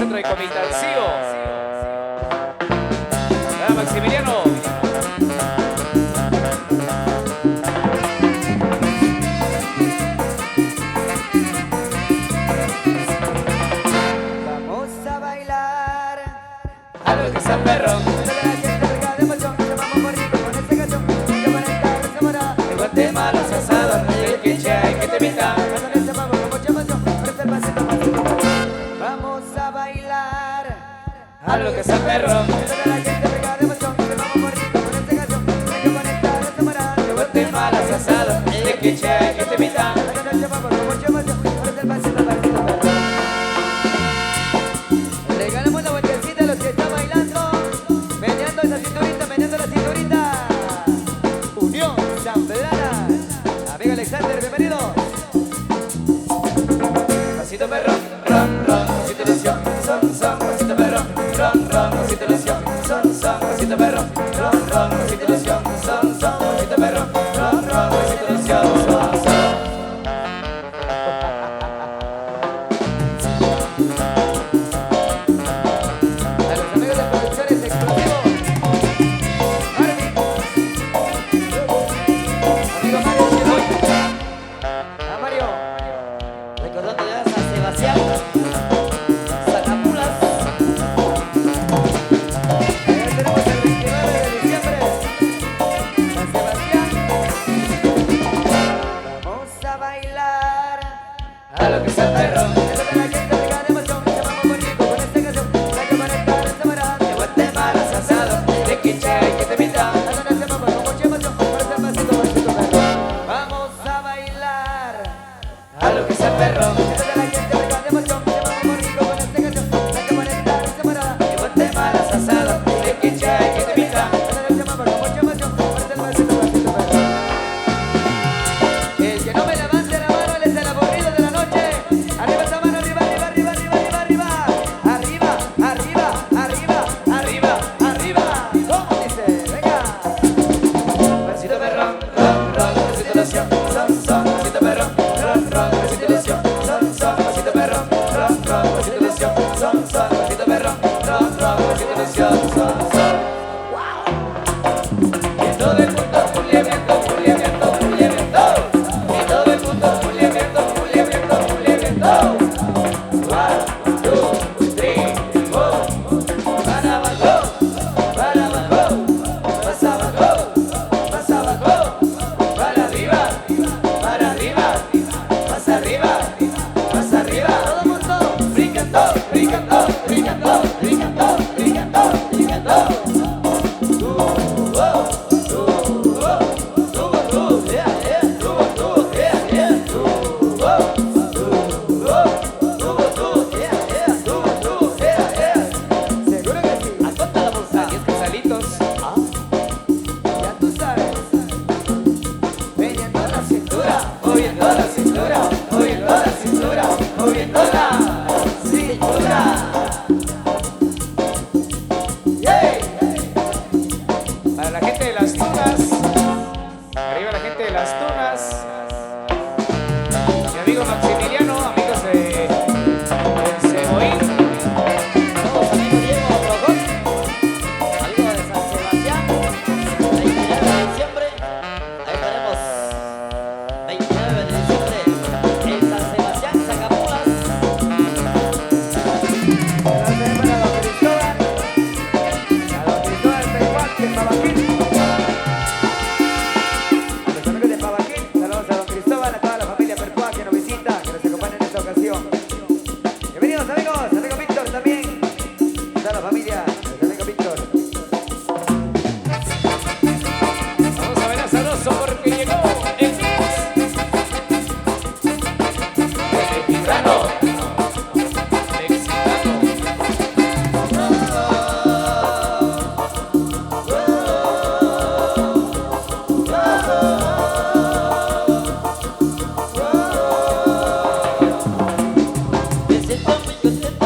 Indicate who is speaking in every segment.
Speaker 1: centro de Comitalcio. Maximiliano.
Speaker 2: Vamos a bailar
Speaker 1: A lo que sea perro. De Guatemala, asado, el que hay que te invita.
Speaker 2: Vamos a bailar
Speaker 1: A lo que sea perro. De Guatemala, asado, el que hay que te invita.
Speaker 2: Regalamos la vueltecita a los que están bailando, meneando esa cinturita, meneando la cinturita. Unión Chamblana. Amigo Alexander, bienvenido.
Speaker 1: Pasito perro, ron, ron, pasito ilusión, son, son, pasito perro, ron, ron, pasito ilusión, son, son, pasito perro, ron, ron, pasito ilusión, son, son, pasito perro, ron, ron, pasito ilusión, son, son.
Speaker 2: A los amigos de Producciones Explosivos. Amigo Mario, a Mario.
Speaker 3: Recordando ya San Sebastián, Sacapulas.
Speaker 2: Allá tenemos el 29 de diciembre. San Sebastián. Vamos a bailar
Speaker 1: A lo que sea perro. De Guatemala, asado, el que hay que te invita.
Speaker 2: Vamos a bailar
Speaker 1: A lo que sea perro. De Guatemala, asado, el que hay que te invita.
Speaker 2: El que no me levante la mano, él es el aburrido de la noche. Arriba esa mano, arriba, arriba, arriba, arriba, arriba, arriba. Arriba, arriba, arriba, arriba, arriba. ¿Cómo dice? Venga.
Speaker 1: Pasito perro, ron, ron, pasito ilusión, son, son, pasito perro, ron, ron, pasito ilusión, son, son, pasito perro, ron, ron, pasito ilusión, son, son, pasito perro, ron, ron, pasito ilusión, son, son. Y todo el mundo puliamiento, puliamiento, puliamiento. Y todo el mundo puliamiento, puliamiento, puliamiento. 1, 2, 3, 4. Para abajo, más abajo, más abajo, para arriba, más arriba, más arriba. Todo el mundo brincando, brincando, brincando, brincando, brincando, brincando. Yeah, yeah, yeah, yeah, yeah, yeah.
Speaker 2: Seguro que sí.
Speaker 1: Acota la bolsa. Aquí es Casalitos.
Speaker 2: Ya tú sabes. Meneando la cintura.
Speaker 1: Moviendo la cintura, moviendo la cintura, moviendo la cintura. ¡Yay! Para la gente de las tunas, arriba la gente de las tunas. Mi amigo Maximiliano, amigos de Ceboín.
Speaker 3: Todos amigos Diego Rogón, amigo de San Sebastián, 29 de diciembre. Ahí estaremos 29 de diciembre en San Sebastián, Sacapulas.
Speaker 2: Gracias para don Cristóbal. A don Cristóbal Pecuac de Pavaquín. A los amigos de Pavaquín, saludos a don Cristóbal, a toda la familia Percuac que nos visita, que nos acompaña en esta ocasión. Bienvenidos amigos, amigo Víctor también. Toda la familia, el amigo Víctor.
Speaker 1: Vamos a ver a Sabroso porque llegó el mexicano.
Speaker 3: Me siento muy contento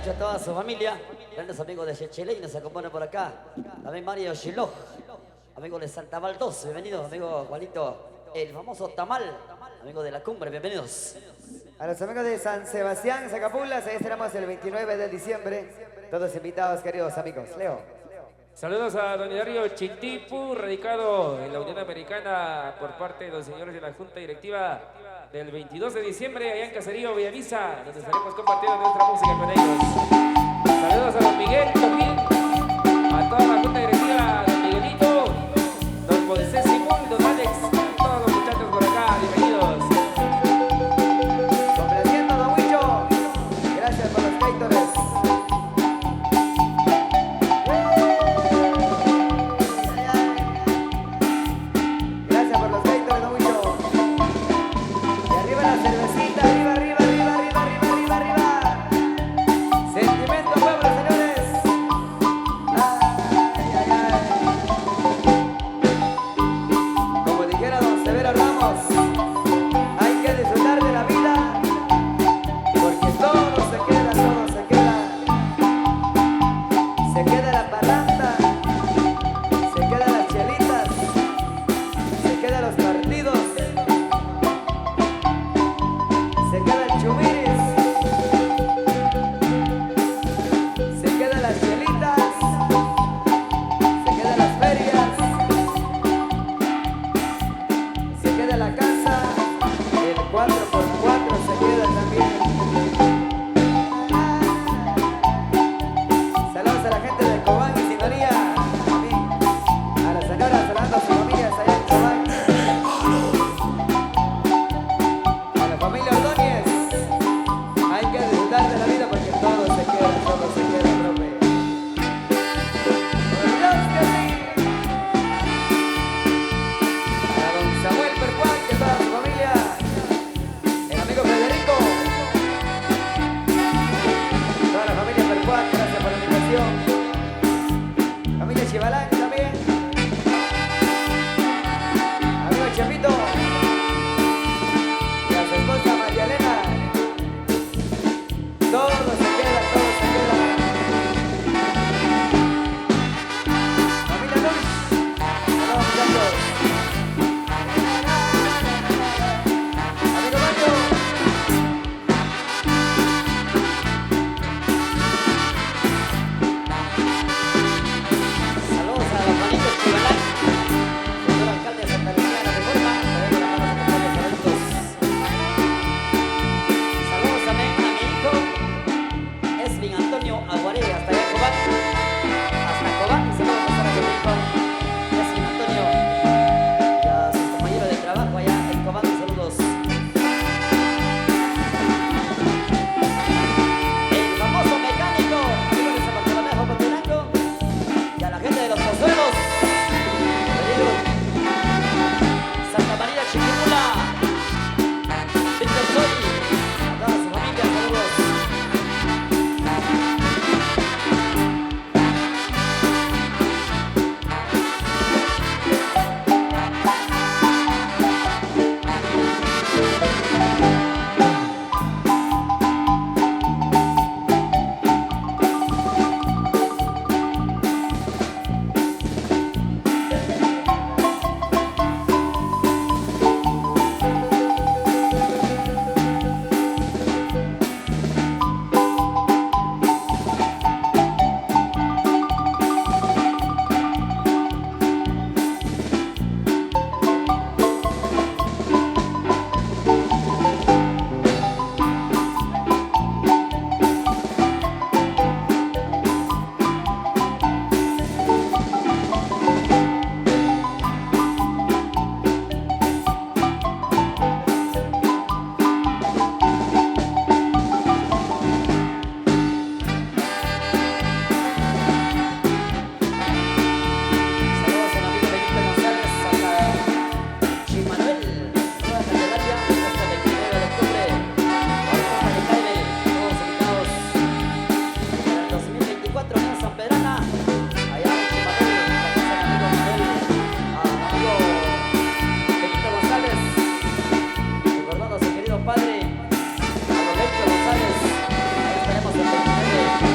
Speaker 3: mucho a toda su familia. Grandes amigos de Chechele nos acompañan por acá. También Mario Shiloh, amigo de Santa Valdós, bienvenidos, amigo Juanito, el famoso Tamal, amigo de la cumbre, bienvenidos.
Speaker 2: A los amigos de San Sebastián, Zacapulas, ahí estaremos el 29 de diciembre. Todos invitados, queridos amigos. Leo.
Speaker 4: Saludos a don Hilario Chintipu, radicado en la Unión Americana por parte de los señores de la Junta Directiva del 22 de diciembre allá en Caserío, Villavisa, donde estaremos compartiendo nuestra música con ellos. Saludos a don Miguel Toquín, a toda la Junta Directiva, don Miguelito, don Moisés Simón, don Alex, a todos los muchachos por acá, bienvenidos.
Speaker 2: Complaciendo, don Huicho. Gracias por los Gatorades. Gracias por los Gatorades, don Huicho. Y arriba la cervecita, arriba, arriba, arriba, arriba, arriba, arriba, arriba. Sentimiento pueblo, señores. Ay, ay, ay. Como dijera don Severo Ramos, hay que disfrutar de la vida, porque todo se queda, todo se queda. Se queda la parranda, se quedan las chelitas, se quedan los partidos, se queda el chumiris, se quedan las chelitas, se quedan las ferias, se queda la casa, el 4x4 se queda también. Saludos a la gente de Cobán y Sintonía, a las señoras saludando a sus familias allá en Cobán, a la familia Ordóñez. Hay que disfrutar de la vida porque todo se queda, profe. Por Dios que sí. A don Samuel Percuán, que toda su familia, el amigo Federico, toda la familia Percuán, gracias por la invitación. Familia Chivalán también, amigo Chepito y a su esposa María Elena. Todo se queda, todo se queda. Familia Luis, saludos muchachos. Amigo Mario.
Speaker 3: Saludos a don Juanito Chivalán, señor alcalde de Santa Lucía de la Reforma, también por acá nos acompaña, saludos. Saludos también a mi hijo, Esvin Antonio Aguaré, hasta allá en Cobán. Hasta Cobán, saludos para mi hijo, Esvin Antonio, y a sus compañeros de trabajo allá en Cobán, saludos. El famoso mecánico, amigo de San Bartolomé, Jocotenango, y a la gente de los Pozuelos, bienvenidos. Santa María Chiquimula, Víctor Soy, a toda su familia, saludos. Saludos a mi amigo Benito González, hasta Chimanuel, toda Candelaria, hasta el 29 de octubre, Orquesta de Jaime, todos invitados para el 2024 en San Pedrana, allá en Chimanuel, la casa del amigo Manuel, a mi amigo Benito González, recordando a su querido padre, a Roberto González, ahí estaremos el 29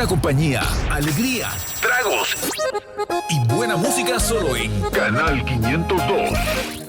Speaker 5: Buena compañía, alegría, tragos y buena música solo en Canal 502.